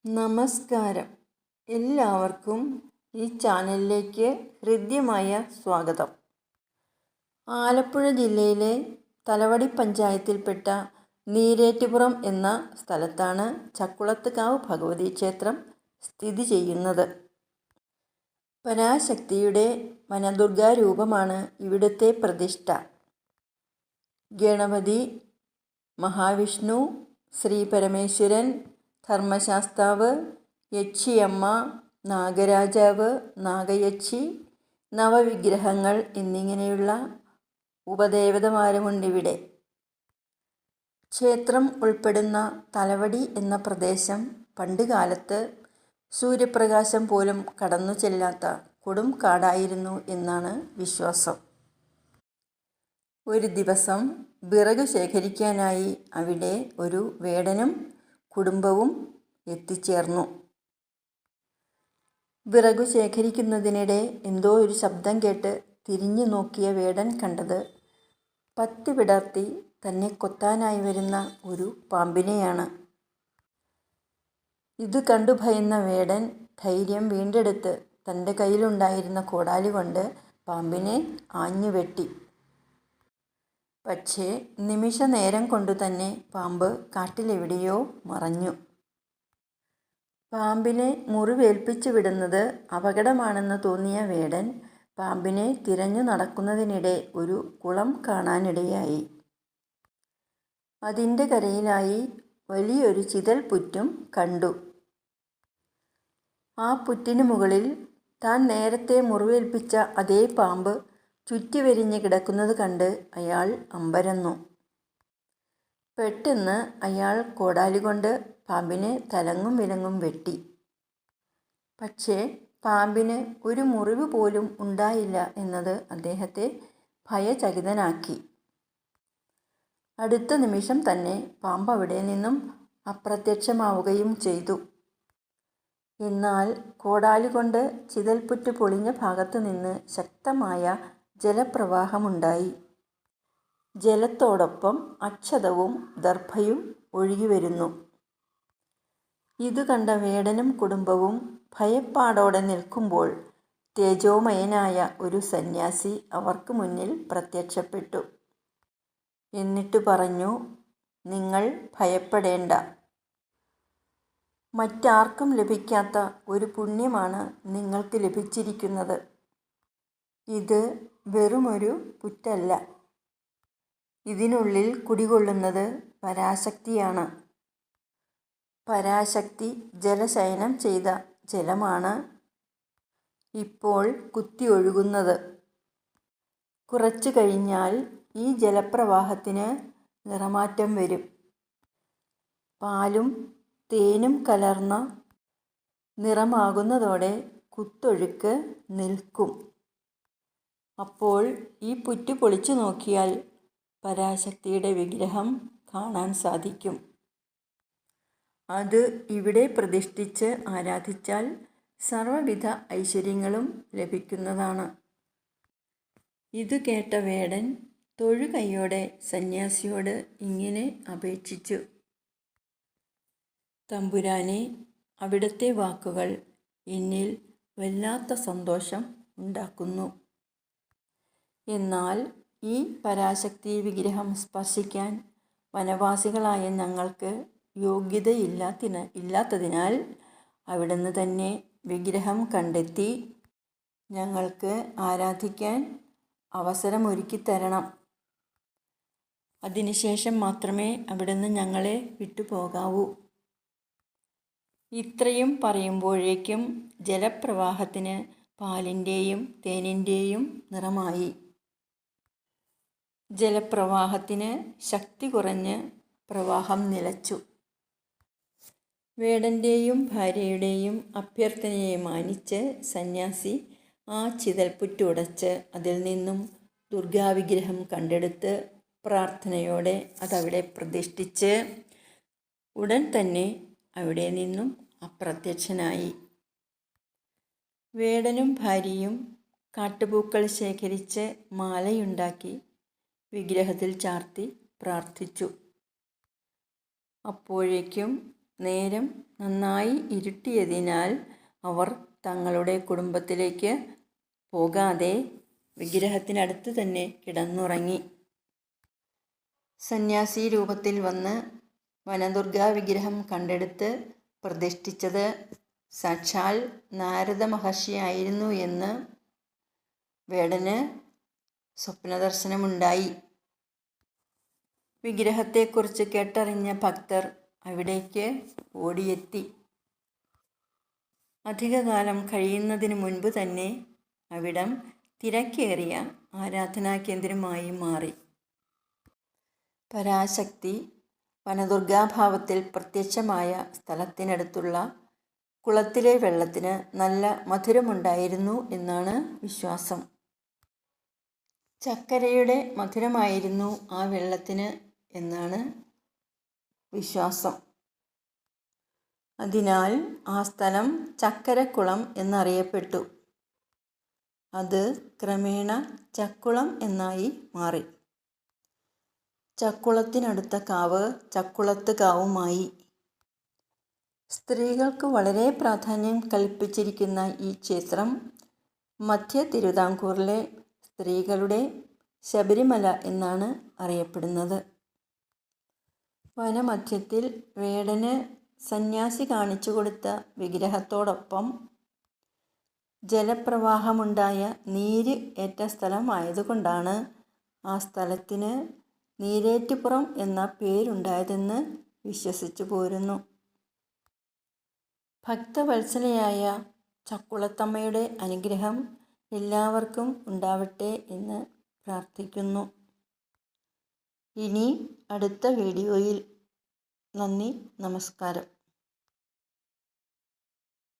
നമസ്കാരം. എല്ലാവർക്കും ഈ ചാനലിലേക്ക് ഹൃദ്യമായ സ്വാഗതം. ആലപ്പുഴ ജില്ലയിലെ തലവടി പഞ്ചായത്തിൽപ്പെട്ട നീരേറ്റുപുറം എന്ന സ്ഥലത്താണ് ചക്കുളത്തുകാവ് ഭഗവതി ക്ഷേത്രം സ്ഥിതി ചെയ്യുന്നത്. പരാശക്തിയുടെ വനദുർഗാരൂപമാണ് ഇവിടുത്തെ പ്രതിഷ്ഠ. ഗണപതി, മഹാവിഷ്ണു, ശ്രീ പരമേശ്വരൻ, ധർമ്മശാസ്താവ്, യക്ഷിയമ്മ, നാഗരാജാവ്, നാഗയക്ഷി, നവവിഗ്രഹങ്ങൾ എന്നിങ്ങനെയുള്ള ഉപദേവതമാരുമുണ്ടിവിടെ. ക്ഷേത്രം ഉൾപ്പെടുന്ന തലവടി എന്ന പ്രദേശം പണ്ടുകാലത്ത് സൂര്യപ്രകാശം പോലും കടന്നു ചെല്ലാത്ത കൊടും കാടായിരുന്നു എന്നാണ് വിശ്വാസം. ഒരു ദിവസം വിറക് ശേഖരിക്കാനായി അവിടെ ഒരു വേടനും കുടുംബവും എത്തിച്ചേർന്നു. വിറകു ശേഖരിക്കുന്നതിനിടെ എന്തോ ഒരു ശബ്ദം കേട്ട് തിരിഞ്ഞു നോക്കിയ വേടൻ കണ്ടത് പത്തി വിടർത്തി തന്നെ കൊത്താനായി വരുന്ന ഒരു പാമ്പിനെയാണ്. ഇത് കണ്ടു ഭയന്ന വേടൻ ധൈര്യം വീണ്ടെടുത്ത് തൻ്റെ കയ്യിലുണ്ടായിരുന്ന കോടാലി കൊണ്ട് പാമ്പിനെ ആഞ്ഞു വെട്ടി. പക്ഷേ നിമിഷ നേരം കൊണ്ടു തന്നെ പാമ്പ് കാട്ടിലെവിടെയോ മറഞ്ഞു. പാമ്പിനെ മുറിവേൽപ്പിച്ചു വിടുന്നത് അപകടമാണെന്ന് തോന്നിയ വേടൻ പാമ്പിനെ തിരഞ്ഞു നടക്കുന്നതിനിടെ ഒരു കുളം കാണാനിടയായി. അതിൻ്റെ കരയിലായി വലിയൊരു ചിതൽ പുറ്റും കണ്ടു. ആ പുറ്റിനു മുകളിൽ താൻ നേരത്തെ മുറിവേൽപ്പിച്ച അതേ പാമ്പ് ചുറ്റിവരിഞ്ഞ് കിടക്കുന്നത് കണ്ട് അയാൾ അമ്പരന്നു. പെട്ടെന്ന് അയാൾ കോടാലി കൊണ്ട് പാമ്പിനെ തലങ്ങും വിലങ്ങും വെട്ടി. പക്ഷേ പാമ്പിന് ഒരു മുറിവ് പോലും ഉണ്ടായില്ല എന്നത് അദ്ദേഹത്തെ ഭയചകിതനാക്കി. അടുത്ത നിമിഷം തന്നെ പാമ്പ് അവിടെ നിന്നും അപ്രത്യക്ഷമാവുകയും ചെയ്തു. എന്നാൽ കോടാലി കൊണ്ട് ചിതൽപുറ്റ് പൊളിഞ്ഞ ഭാഗത്തു നിന്ന് ശക്തമായ ജലപ്രവാഹമുണ്ടായി. ജലത്തോടൊപ്പം അക്ഷതവും ദർഭയും ഒഴുകിവരുന്നു. ഇതു കണ്ട വേടനും കുടുംബവും ഭയപ്പാടോടെ നിൽക്കുമ്പോൾ തേജോമയനായ ഒരു സന്യാസി അവർക്ക് മുന്നിൽ പ്രത്യക്ഷപ്പെട്ടു. എന്നിട്ട് പറഞ്ഞു, "നിങ്ങൾ ഭയപ്പെടേണ്ട. മറ്റാർക്കും ലഭിക്കാത്ത ഒരു പുണ്യമാണ് നിങ്ങൾക്ക് ലഭിച്ചിരിക്കുന്നത്. ഇത് വെറുമൊരു പുറ്റല്ല. ഇതിനുള്ളിൽ കുടികൊള്ളുന്നത് പരാശക്തിയാണ്. പരാശക്തി ജലശയനം ചെയ്ത ജലമാണ് ഇപ്പോൾ കുത്തിയൊഴുകുന്നത്. കുറച്ചു കഴിഞ്ഞാൽ ഈ ജലപ്രവാഹത്തിന് നിറമാറ്റം വരും. പാലും തേനും കലർന്ന നിറമാകുന്നതോടെ കുത്തൊഴുക്ക് നിൽക്കും. അപ്പോൾ ഈ പുറ്റ് പൊളിച്ചു നോക്കിയാൽ പരാശക്തിയുടെ വിഗ്രഹം കാണാൻ സാധിക്കും. അത് ഇവിടെ പ്രതിഷ്ഠിച്ച് ആരാധിച്ചാൽ സർവ്വവിധ ഐശ്വര്യങ്ങളും ലഭിക്കുന്നതാണ്." ഇത് കേട്ട വേടൻ തൊഴുകൈയോടെ സന്യാസിയോട് ഇങ്ങനെ അപേക്ഷിച്ചു, "തമ്പുരാനെ, അവിടുത്തെ വാക്കുകൾ എന്നിൽ വല്ലാത്ത സന്തോഷം ഉണ്ടാക്കുന്നു. എന്നാൽ ഈ പരാശക്തി വിഗ്രഹം സ്പർശിക്കാൻ വനവാസികളായ ഞങ്ങൾക്ക് യോഗ്യതയില്ലാത്തതിനാൽ അവിടുന്ന് തന്നെ വിഗ്രഹം കണ്ടെത്തി ഞങ്ങൾക്ക് ആരാധിക്കാൻ അവസരമൊരുക്കിത്തരണം. അതിനുശേഷം മാത്രമേ അവിടുന്ന് ഞങ്ങളെ വിട്ടുപോകാവൂ." ഇത്രയും പറയുമ്പോഴേക്കും ജലപ്രവാഹത്തിന് പാലിൻ്റെയും തേനിൻ്റെയും നിറമായി. ജലപ്രവാഹത്തിന് ശക്തി കുറഞ്ഞ് പ്രവാഹം നിലച്ചു. വേടൻ്റെയും ഭാര്യയുടെയും അഭ്യർത്ഥനയെ മാനിച്ച് സന്യാസി ആ ചിതൽപുറ്റ് ഉടച്ച് അതിൽ നിന്നും ദുർഗാവിഗ്രഹം കണ്ടെടുത്ത് പ്രാർത്ഥനയോടെ അതവിടെ പ്രതിഷ്ഠിച്ച് ഉടൻ തന്നെ അവിടെ നിന്നും അപ്രത്യക്ഷനായി. വേടനും ഭാര്യയും കാട്ടുപൂക്കൾ ശേഖരിച്ച് മാലയുണ്ടാക്കി വിഗ്രഹത്തിൽ ചാർത്തി പ്രാർത്ഥിച്ചു. അപ്പോഴേക്കും നേരം നന്നായി ഇരുട്ടിയതിനാൽ അവർ തങ്ങളുടെ കുടുംബത്തിലേക്ക് പോകാതെ വിഗ്രഹത്തിനടുത്ത് തന്നെ കിടന്നുറങ്ങി. സന്യാസി രൂപത്തിൽ വന്ന് വനദുർഗാ വിഗ്രഹം കണ്ടെടുത്ത് പ്രതിഷ്ഠിച്ചത് സാക്ഷാൽ നാരദ മഹർഷിയായിരുന്നു എന്ന് വേടന് സ്വപ്നദർശനമുണ്ടായി. വിഗ്രഹത്തെക്കുറിച്ച് കേട്ടറിഞ്ഞ ഭക്തർ അവിടേക്ക് ഓടിയെത്തി. അധികകാലം കഴിയുന്നതിന് മുൻപ് തന്നെ അവിടം തിരക്കേറിയ ആരാധനാ കേന്ദ്രമായി മാറി. പരാശക്തി വനദുർഗാഭാവത്തിൽ പ്രത്യക്ഷമായ സ്ഥലത്തിനടുത്തുള്ള കുളത്തിലെ വെള്ളത്തിന് നല്ല മധുരമുണ്ടായിരുന്നു എന്നാണ് വിശ്വാസം. ചക്കരയുടെ മധുരമായിരുന്നു ആ വെള്ളത്തിന് എന്നാണ് വിശ്വാസം. അതിനാൽ ആ സ്ഥലം ചക്കരക്കുളം എന്നറിയപ്പെട്ടു. അത് ക്രമേണ ചക്കുളം എന്നായി മാറി. ചക്കുളത്തിനടുത്ത കാവ് ചക്കുളത്ത് കാവുമായി. സ്ത്രീകൾക്ക് വളരെ പ്രാധാന്യം കൽപ്പിച്ചിരിക്കുന്ന ഈ ക്ഷേത്രം മധ്യ തിരുവിതാംകൂറിലെ സ്ത്രീകളുടെ ശബരിമല എന്നാണ് അറിയപ്പെടുന്നത്. വനമധ്യത്തിൽ വേടന് സന്യാസി കാണിച്ചു കൊടുത്ത വിഗ്രഹത്തോടൊപ്പം ജലപ്രവാഹമുണ്ടായ നീര് ഏറ്റ സ്ഥലമായതുകൊണ്ടാണ് ആ സ്ഥലത്തിന് നീരേറ്റുപുറം എന്ന പേരുണ്ടായതെന്ന് വിശ്വസിച്ചു പോരുന്നു. ഭക്തവത്സലയായ ചക്കുളത്തമ്മയുടെ അനുഗ്രഹം എല്ലാവർക്കും ഉണ്ടാവട്ടെ എന്ന് പ്രാർത്ഥിക്കുന്നു. ഇനി അടുത്ത വീഡിയോയിൽ. നന്ദി, നമസ്കാരം.